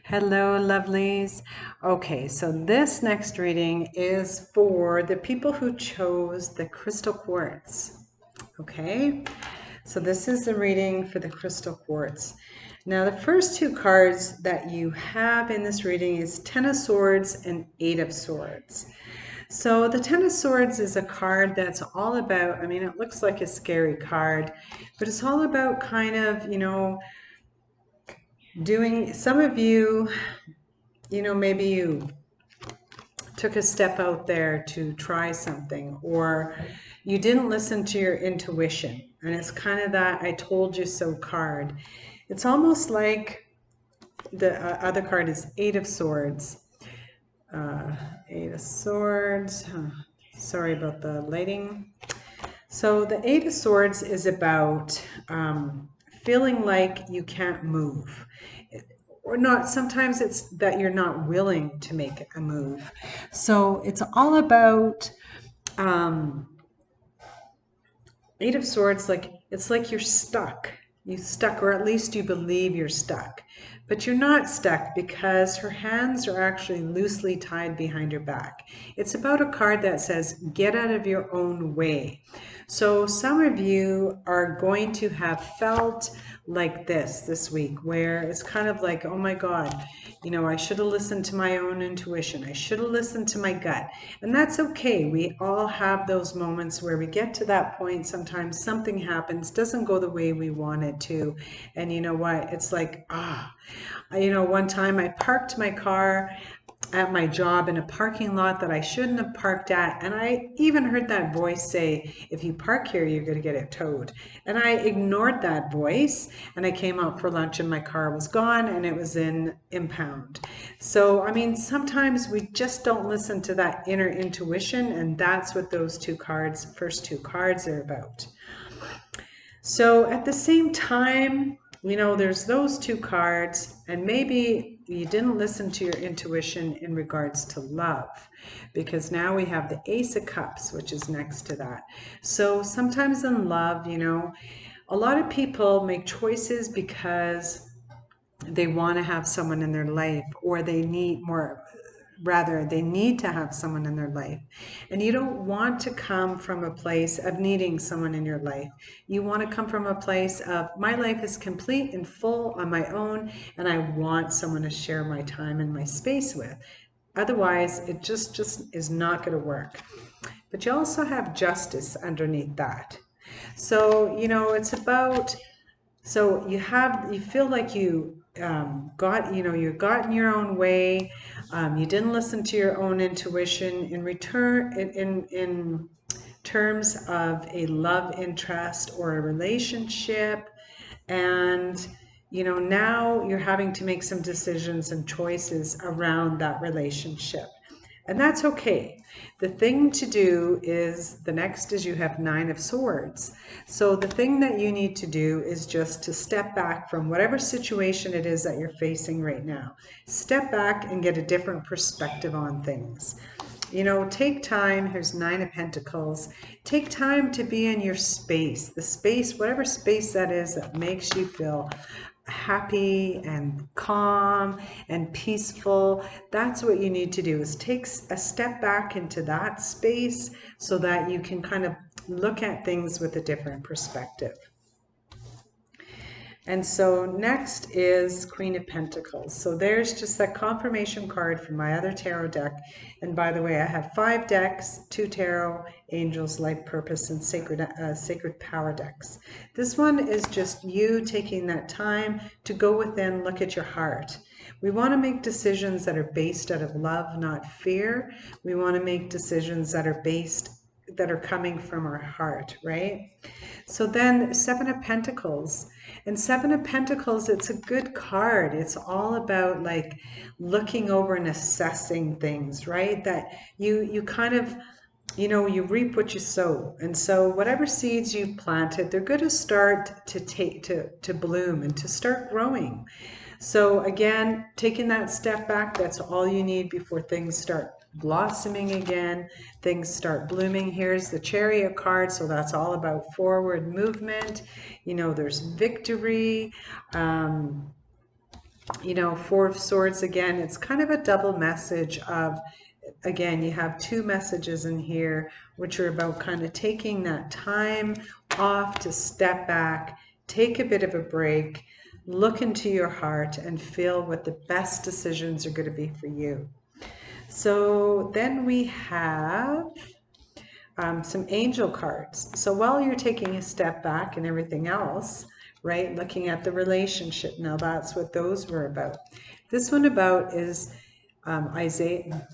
Hello, lovelies. Okay, so this next reading is for the people who chose the crystal quartz. Okay, so this is the reading for the crystal quartz. Now, the first two cards that you have in this reading is Ten of Swords and Eight of Swords. So the Ten of Swords is a card that's all about, I mean, it looks like a scary card, but it's all about kind of, doing, some of you, maybe you took a step out there to try something, or you didn't listen to your intuition. And it's kind of that I told you so card. It's almost like the other card is Eight of Swords. Eight of Swords. Sorry about the lighting. So the Eight of Swords is about feeling like you can't move. Or not, sometimes it's that you're not willing to make a move. So it's all about Eight of Swords, like it's like you're stuck. You stuck, or at least you believe you're stuck. But you're not stuck because her hands are actually loosely tied behind her back. It's about a card that says, get out of your own way. So some of you are going to have felt like this week, where it's kind of like, oh my God, I should have listened to my own intuition. I should have listened to my gut. And that's okay. We all have those moments where we get to that point. Sometimes something happens, doesn't go the way we want it to. And you know what? It's like, one time I parked my car at my job in a parking lot that I shouldn't have parked at. And I even heard that voice say, if you park here, you're going to get it towed. And I ignored that voice, and I came out for lunch and my car was gone and it was in impound. So, I mean, sometimes we just don't listen to that inner intuition, and that's what those first two cards are about. So at the same time, there's those two cards, and maybe you didn't listen to your intuition in regards to love, because now we have the Ace of Cups, which is next to that. So sometimes in love, a lot of people make choices because they want to have someone in their life, or they need to have someone in their life. And you don't want to come from a place of needing someone in your life. You want to come from a place of, my life is complete and full on my own, and I want someone to share my time and my space with. Otherwise, it just is not going to work. But you also have Justice underneath that. So, it's about, so you feel like you got in your own way. You didn't listen to your own intuition in terms of a love interest or a relationship. And, now you're having to make some decisions and choices around that relationship. And that's okay. The thing to do is, the next is you have Nine of Swords. So the thing that you need to do is just to step back from whatever situation it is that you're facing right now. Step back and get a different perspective on things. Take time. Here's Nine of Pentacles. Take time to be in your space, whatever space that is that makes you feel happy and calm and peaceful. That's what you need to do, is take a step back into that space so that you can kind of look at things with a different perspective. And so next is Queen of Pentacles. So there's just that confirmation card from my other tarot deck. And by the way, I have 5 decks, 2 tarot, angels, life purpose, and sacred power decks. This one is just you taking that time to go within, look at your heart. We want to make decisions that are based out of love, not fear. We want to make decisions that are coming from our heart, right? So then Seven of Pentacles. And Seven of Pentacles, it's a good card. It's all about like looking over and assessing things, right? That you kind of, you reap what you sow. And so whatever seeds you've planted, they're going to start to bloom and to start growing. So again, taking that step back, that's all you need before things start blossoming again, things start blooming. Here's the Chariot card, so that's all about forward movement. There's victory. You know, Four of Swords, again, it's kind of a double message of, again, you have two messages in here, which are about kind of taking that time off to step back, take a bit of a break, look into your heart and feel what the best decisions are going to be for you. So then we have some angel cards. So while you're taking a step back and everything else, right, looking at the relationship, now that's what those were about. This one about is Isaiah,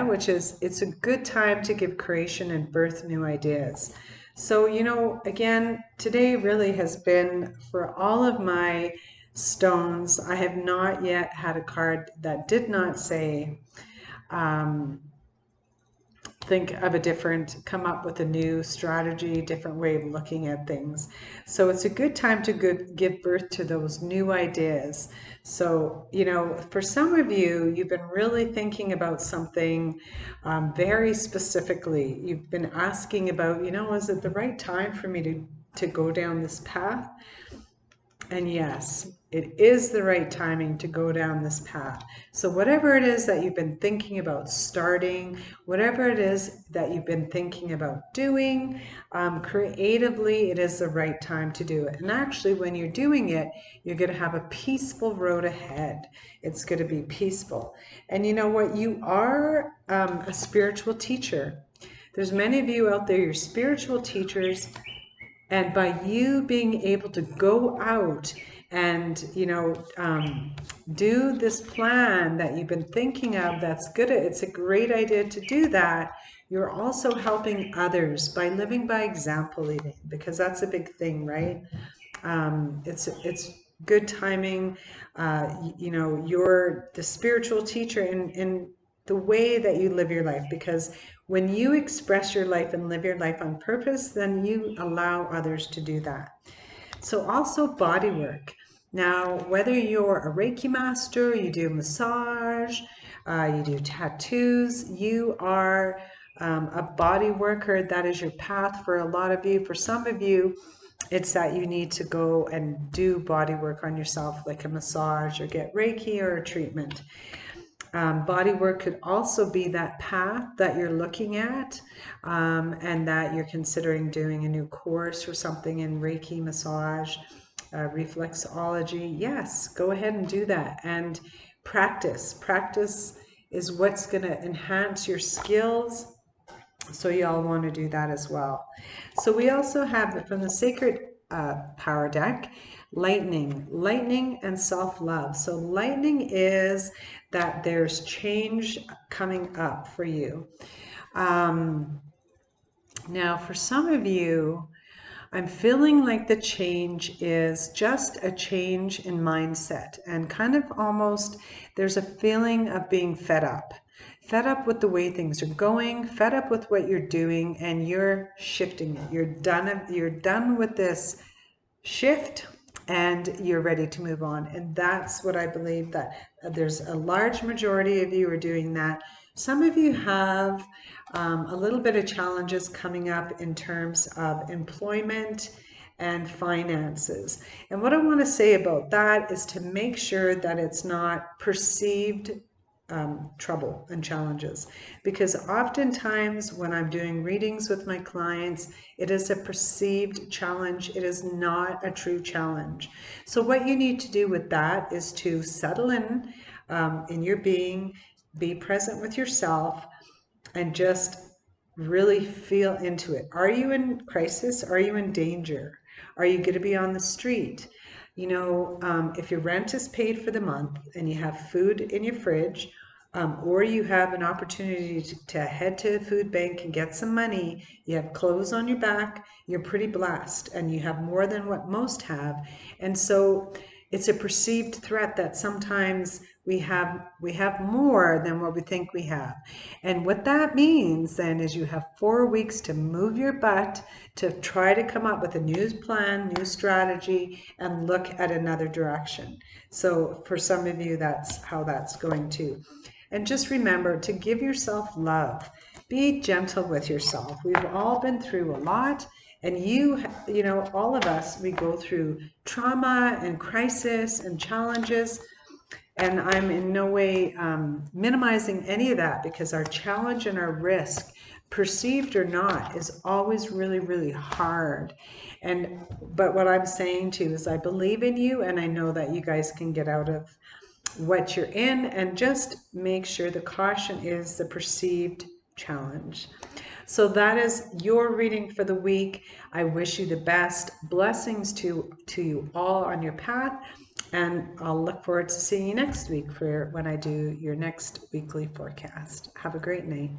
which is, it's a good time to give creation and birth new ideas. So, you know, again, today really has been, for all of my stones, I have not yet had a card that did not say, think of a different, come up with a new strategy, different way of looking at things. So it's a good time to give birth to those new ideas. So, you know, for some of you, you've been really thinking about something very specifically. You've been asking about, you know, is it the right time for me to go down this path? And yes, it is the right timing to go down this path. So whatever it is that you've been thinking about starting, whatever it is that you've been thinking about doing, creatively, it is the right time to do it. And actually, when you're doing it, you're going to have a peaceful road ahead. It's going to be peaceful. And you know what? You are a spiritual teacher. There's many of you out there, you're spiritual teachers. And by you being able to go out and, you know, do this plan that you've been thinking of, that's good. It's a great idea to do that. You're also helping others by living by example, even, because that's a big thing, right? It's good timing. You know, you're the spiritual teacher in the way that you live your life, because when you express your life and live your life on purpose, then you allow others to do that. So also body work. Now, whether you're a Reiki master, you do massage, you do tattoos, you are a body worker, that is your path for a lot of you. For some of you, it's that you need to go and do body work on yourself, like a massage or get Reiki or a treatment. Body work could also be that path that you're looking at, and that you're considering doing a new course or something in Reiki, massage, reflexology. Yes, go ahead and do that. And practice. Practice is what's going to enhance your skills. So you all want to do that as well. So we also have from the Sacred Power deck, lightning and self-love. So lightning is that there's change coming up for you. Now for some of you, I'm feeling like the change is just a change in mindset, and kind of almost there's a feeling of being fed up with the way things are going, fed up with what you're doing, and you're shifting it. You're done with this shift and you're ready to move on. And that's what I believe, that there's a large majority of you are doing that. Some of you have a little bit of challenges coming up in terms of employment and finances. And what I want to say about that is to make sure that it's not perceived trouble and challenges, because oftentimes when I'm doing readings with my clients, it is a perceived challenge. It is not a true challenge. So what you need to do with that is to settle in your being, be present with yourself, and just really feel into it. Are you in crisis? Are you in danger? Are you going to be on the street? You know, if your rent is paid for the month and you have food in your fridge, or you have an opportunity to head to a food bank and get some money, you have clothes on your back, you're pretty blessed, and you have more than what most have. And so it's a perceived threat that sometimes we have more than what we think we have. And what that means then is you have 4 weeks to move your butt, to try to come up with a new plan, new strategy, and look at another direction. So for some of you, that's how that's going to. And just remember to give yourself love. Be gentle with yourself. We've all been through a lot, And you know, all of us, we go through trauma and crisis and challenges. And I'm in no way minimizing any of that, because our challenge and our risk, perceived or not, is always really, really hard. But what I'm saying to you is I believe in you, and I know that you guys can get out of what you're in, and just make sure the caution is the perceived challenge. So that is your reading for the week. I wish you the best. Blessings to you all on your path. And I'll look forward to seeing you next week for when I do your next weekly forecast. Have a great night.